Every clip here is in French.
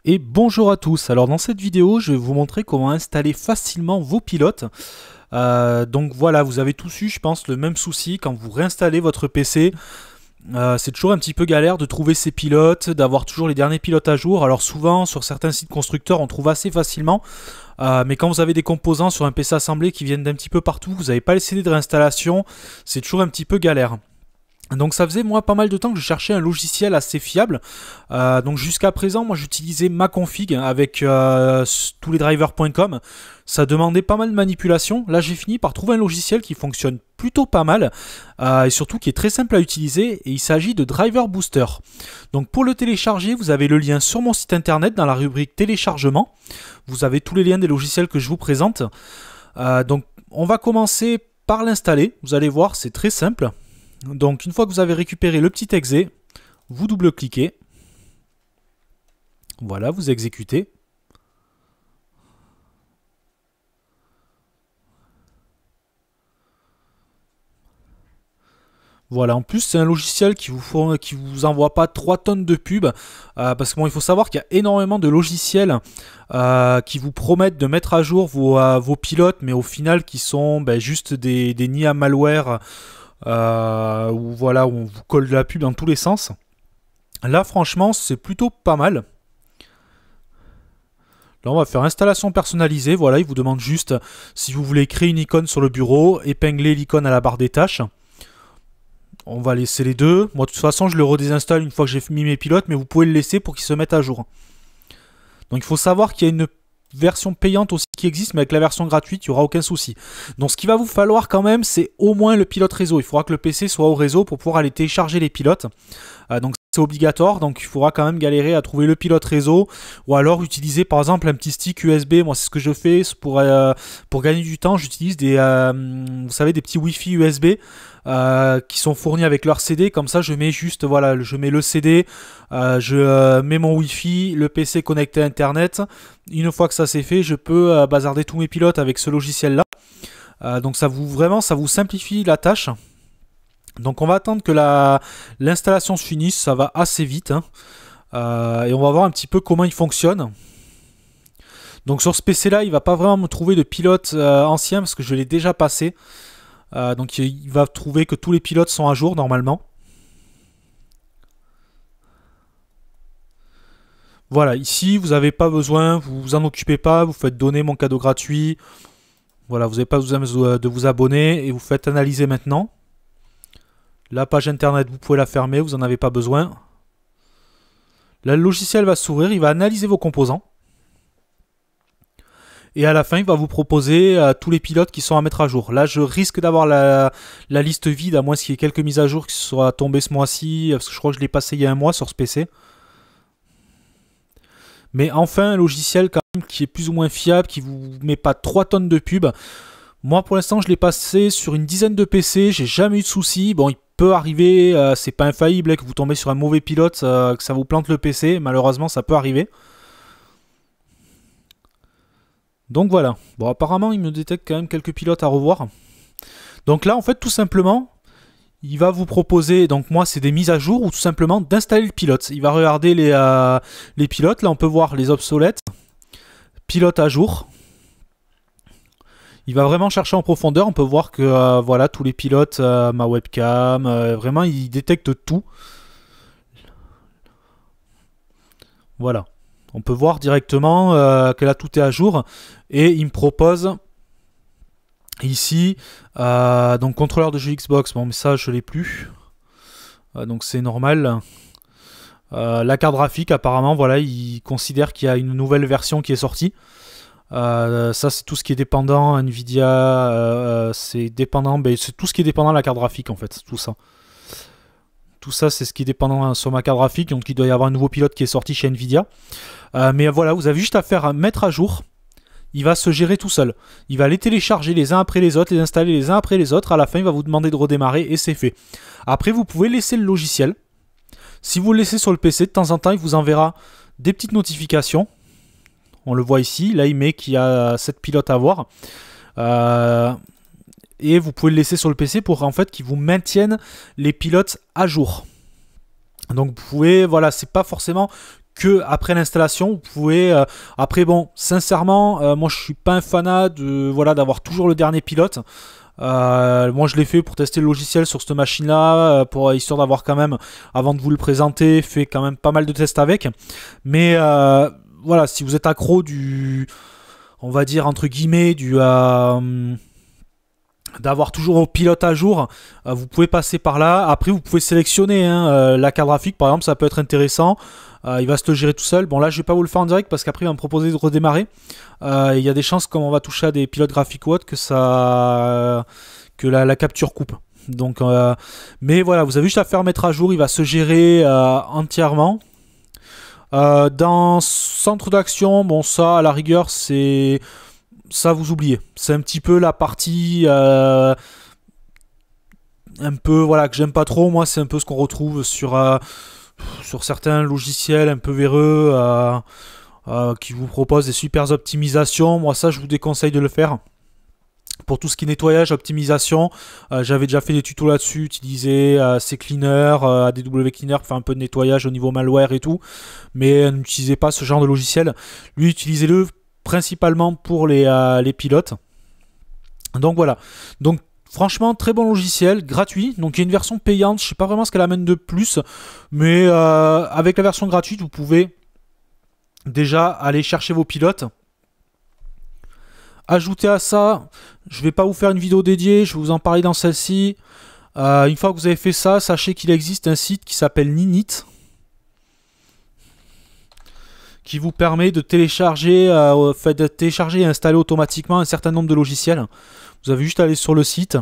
Et bonjour à tous, alors dans cette vidéo je vais vous montrer comment installer facilement vos pilotes. Donc voilà, vous avez tous eu je pense le même souci quand vous réinstallez votre PC. C'est toujours un petit peu galère de trouver ces pilotes, d'avoir toujours les derniers pilotes à jour. Alors souvent sur certains sites constructeurs on trouve assez facilement, mais quand vous avez des composants sur un PC assemblé qui viennent d'un petit peu partout, vous n'avez pas les CD de réinstallation, c'est toujours un petit peu galère. Donc ça faisait moi pas mal de temps que je cherchais un logiciel assez fiable. Donc jusqu'à présent moi j'utilisais MaConfig avec tous les drivers.com. Ça demandait pas mal de manipulation. Là j'ai fini par trouver un logiciel qui fonctionne plutôt pas mal et surtout qui est très simple à utiliser, et il s'agit de Driver Booster. Donc pour le télécharger vous avez le lien sur mon site internet dans la rubrique téléchargement. Vous avez tous les liens des logiciels que je vous présente. Donc on va commencer par l'installer. Vous allez voir, c'est très simple. Donc une fois que vous avez récupéré le petit exe, vous double-cliquez. Voilà, vous exécutez. Voilà, en plus c'est un logiciel qui vous envoie pas 3 tonnes de pubs, parce que bon, il faut savoir qu'il y a énormément de logiciels qui vous promettent de mettre à jour vos pilotes, mais au final qui sont juste des nids à malware. Où voilà, où on vous colle de la pub dans tous les sens. Là franchement c'est plutôt pas mal. Là on va faire installation personnalisée. Voilà, il vous demande juste si vous voulez créer une icône sur le bureau, épingler l'icône à la barre des tâches. On va laisser les deux. Moi de toute façon je le redésinstalle une fois que j'ai mis mes pilotes, mais vous pouvez le laisser pour qu'ils se mettent à jour. Donc il faut savoir qu'il y a une version payante aussi qui existe, mais avec la version gratuite il n'y aura aucun souci. Donc ce qu'il va vous falloir quand même, c'est au moins le pilote réseau. Il faudra que le PC soit au réseau pour pouvoir aller télécharger les pilotes. Donc c'est obligatoire, donc il faudra quand même galérer à trouver le pilote réseau, ou alors utiliser par exemple un petit stick USB. Moi c'est ce que je fais pour gagner du temps. J'utilise vous savez, des petits Wi-Fi USB qui sont fournis avec leur CD. Comme ça je mets juste, voilà, je mets le CD, je mets mon Wi-Fi, le PC connecté à internet. Une fois que ça c'est fait, je peux bazarder tous mes pilotes avec ce logiciel là. Donc ça vous simplifie la tâche. Donc on va attendre que l'installation se finisse, ça va assez vite, hein. Et on va voir un petit peu comment il fonctionne. Donc sur ce PC là il va pas vraiment me trouver de pilote ancien parce que je l'ai déjà passé. Donc il va trouver que tous les pilotes sont à jour normalement. Voilà, ici vous n'avez pas besoin, vous vous en occupez pas, vous faites donner mon cadeau gratuit. Voilà, vous n'avez pas besoin de vous abonner et vous faites analyser maintenant. La page internet, vous pouvez la fermer, vous n'en avez pas besoin. Là, le logiciel va s'ouvrir, il va analyser vos composants. Et à la fin, il va vous proposer tous les pilotes qui sont à mettre à jour. Là, je risque d'avoir la liste vide, à moins qu'il y ait quelques mises à jour qui soient tombées ce mois-ci, parce que je crois que je l'ai passé il y a un mois sur ce PC. Mais enfin, un logiciel quand même qui est plus ou moins fiable, qui vous met pas 3 tonnes de pubs. Moi, pour l'instant, je l'ai passé sur une dizaine de PC, j'ai jamais eu de soucis. Bon, il peut arriver, c'est pas infaillible, que vous tombez sur un mauvais pilote, que ça vous plante le PC. Malheureusement, ça peut arriver. Donc voilà. Bon, apparemment, il me détecte quand même quelques pilotes à revoir. Donc là, en fait, tout simplement, il va vous proposer, donc moi, c'est des mises à jour ou tout simplement d'installer le pilote. Il va regarder les pilotes. Là, on peut voir les obsolètes. Pilote à jour. Il va vraiment chercher en profondeur. On peut voir que voilà, tous les pilotes, ma webcam, vraiment il détecte tout. Voilà. On peut voir directement que là tout est à jour. Et il me propose ici, donc contrôleur de jeu Xbox. Bon, mais ça je l'ai plus. Donc c'est normal. La carte graphique, apparemment, voilà, il considère qu'il y a une nouvelle version qui est sortie. Ça c'est tout ce qui est dépendant Nvidia, c'est dépendant, c'est tout ce qui est dépendant de la carte graphique en fait, tout ça c'est ce qui est dépendant sur ma carte graphique. Donc il doit y avoir un nouveau pilote qui est sorti chez Nvidia, mais voilà, vous avez juste à faire mettre à jour. Il va se gérer tout seul, il va les télécharger les uns après les autres, les installer les uns après les autres. À la fin il va vous demander de redémarrer et c'est fait. Après vous pouvez laisser le logiciel. Si vous le laissez sur le PC, de temps en temps il vous enverra des petites notifications. On le voit ici, là il met qu'il y a 7 pilotes à voir. Et vous pouvez le laisser sur le PC pour en fait qu'il vous maintienne les pilotes à jour. Donc vous pouvez, voilà, c'est pas forcément que après l'installation. Vous pouvez après bon, sincèrement, moi je suis pas un fanat de voilà d'avoir toujours le dernier pilote. Moi je l'ai fait pour tester le logiciel sur cette machine là, pour histoire d'avoir quand même, avant de vous le présenter, fait quand même pas mal de tests avec. Mais voilà, si vous êtes accro du, on va dire entre guillemets, du d'avoir toujours au pilote à jour, vous pouvez passer par là. Après vous pouvez sélectionner hein, la carte graphique par exemple, ça peut être intéressant. Il va se le gérer tout seul. Bon là je vais pas vous le faire en direct parce qu'après il va me proposer de redémarrer. Il y a des chances, comme on va toucher à des pilotes graphiques ou autres, que ça, que la capture coupe. Donc mais voilà, vous avez juste à faire mettre à jour, il va se gérer entièrement. Dans centre d'action, bon ça à la rigueur c'est, ça vous oubliez, c'est un petit peu la partie un peu voilà que j'aime pas trop. Moi c'est un peu ce qu'on retrouve sur certains logiciels un peu véreux qui vous proposent des super optimisations. Moi ça je vous déconseille de le faire. Pour tout ce qui est nettoyage, optimisation, j'avais déjà fait des tutos là-dessus, utiliser CCleaner, ADW Cleaner pour faire un peu de nettoyage au niveau malware et tout, mais n'utilisez pas ce genre de logiciel. Lui, utilisez-le principalement pour les pilotes. Donc voilà. Donc franchement, très bon logiciel, gratuit. Donc il y a une version payante, je sais pas vraiment ce qu'elle amène de plus, mais avec la version gratuite, vous pouvez déjà aller chercher vos pilotes. Ajouter à ça, je vais pas vous faire une vidéo dédiée, je vais vous en parler dans celle-ci. Une fois que vous avez fait ça, sachez qu'il existe un site qui s'appelle Ninit, qui vous permet de télécharger, et installer automatiquement un certain nombre de logiciels. Vous avez juste à aller sur le site,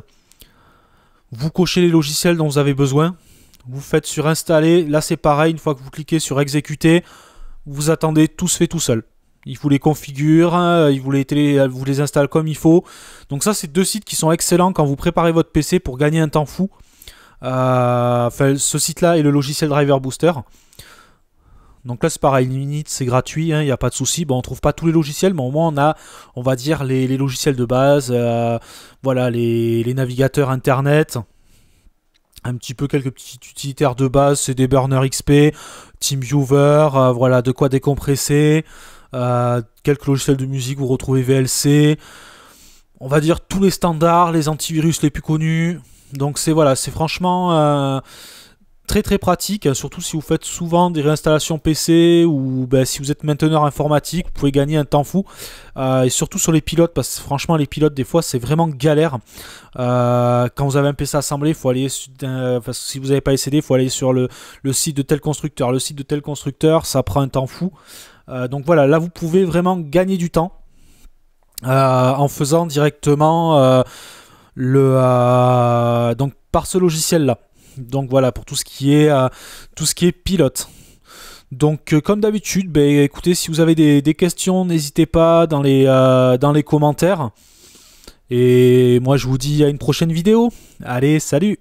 vous cochez les logiciels dont vous avez besoin, vous faites sur installer, là c'est pareil, une fois que vous cliquez sur exécuter, vous attendez, tout se fait tout seul. Il vous les configure, il vous les installe comme il faut. Donc ça, c'est deux sites qui sont excellents quand vous préparez votre PC pour gagner un temps fou. Enfin, ce site-là est le logiciel Driver Booster. Donc là, c'est pareil, Ninit, c'est gratuit, il n'y a pas de souci. Bon, on ne trouve pas tous les logiciels, mais au moins on a, on va dire, les logiciels de base. Voilà, les navigateurs Internet. Un petit peu quelques petits utilitaires de base, c'est des Burner XP, TeamViewer, voilà, de quoi décompresser. Quelques logiciels de musique, vous retrouvez VLC, on va dire tous les standards, les antivirus les plus connus. Donc c'est voilà, c'est franchement très très pratique, surtout si vous faites souvent des réinstallations PC ou si vous êtes mainteneur informatique, vous pouvez gagner un temps fou. Et surtout sur les pilotes, parce que franchement les pilotes des fois c'est vraiment galère. Quand vous avez un PC assemblé, il faut aller si vous n'avez pas les CD, il faut aller sur le site de tel constructeur. Le site de tel constructeur, ça prend un temps fou. Donc voilà, là vous pouvez vraiment gagner du temps en faisant directement donc par ce logiciel là. Donc voilà, pour tout ce qui est pilote. Donc comme d'habitude, écoutez, si vous avez des questions, n'hésitez pas dans les commentaires. Et moi je vous dis à une prochaine vidéo. Allez, salut!